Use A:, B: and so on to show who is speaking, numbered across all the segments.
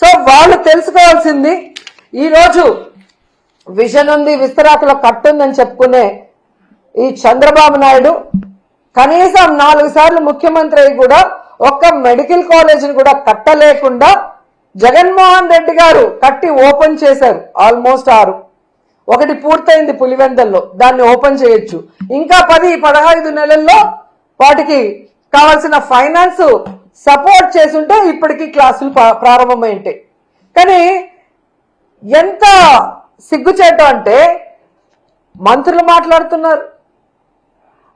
A: So వాళ్ళు తెలుసుకోవాల్సింది ఈరోజు విజన్ ఉంది, విస్తరాకుల కట్టుందని చెప్పుకునే ఈ చంద్రబాబు నాయుడు కనీసం 4 సార్లు ముఖ్యమంత్రి అయి కూడా ఒక్క మెడికల్ కాలేజీని కూడా కట్టలేకుండా జగన్మోహన్ రెడ్డి గారు కట్టి ఓపెన్ చేశారు. ఆల్మోస్ట్ 6, ఒకటి పూర్తయింది పులివెందల్లో, దాన్ని ఓపెన్ చేయొచ్చు. ఇంకా 10-15 నెలల్లో వాటికి కావాల్సిన ఫైనాన్స్ సపోర్ట్ చేసుంటే ఇప్పటికీ క్లాసులు ప్రారంభమై ఉంటాయి. కానీ ఎంత సిగ్గుచేట అంటే మంత్రులు మాట్లాడుతున్నారు.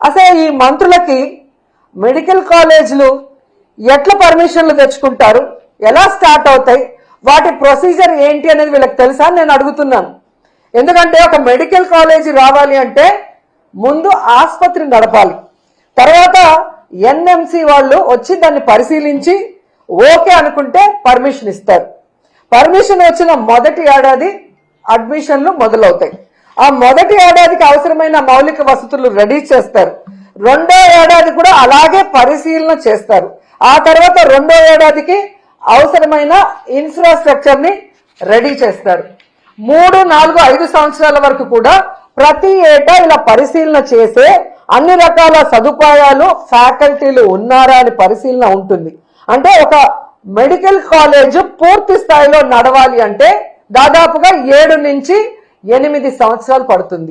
A: అసలు ఈ మంత్రులకి మెడికల్ కాలేజీలు ఎట్లా పర్మిషన్లు తెచ్చుకుంటారు, ఎలా స్టార్ట్ అవుతాయి, వాటి ప్రొసీజర్ ఏంటి అనేది వీళ్ళకి తెలుసా అని నేను అడుగుతున్నాను. ఎందుకంటే ఒక మెడికల్ కాలేజీ రావాలి అంటే ముందు ఆసుపత్రి నడపాలి, తర్వాత ఎన్ఎంసి వాళ్ళు వచ్చి దాన్ని పరిశీలించి ఓకే అనుకుంటే పర్మిషన్ ఇస్తారు. పర్మిషన్ వచ్చిన మొదటి ఏడాది అడ్మిషన్లు మొదలవుతాయి. ఆ మొదటి ఏడాదికి అవసరమైన మౌలిక వసతులు రెడీ చేస్తారు. 2వ ఏడాది కూడా అలాగే పరిశీలన చేస్తారు. ఆ తర్వాత 2వ ఏడాదికి అవసరమైన ఇన్ఫ్రాస్ట్రక్చర్ ని రెడీ చేస్తారు. 3, 4, 5 సంవత్సరాల వరకు కూడా ప్రతి ఏటా ఇలా పరిశీలన చేసే అన్ని రకాల సదుపాయాలు ఫ్యాకల్టీలు ఉన్నారా అని పరిశీలన ఉంటుంది. అంటే ఒక మెడికల్ కాలేజ్ పూర్తి స్థాయిలో నడవాలి అంటే దాదాపుగా 7 నుంచి 8 సంవత్సరాలు పడుతుంది.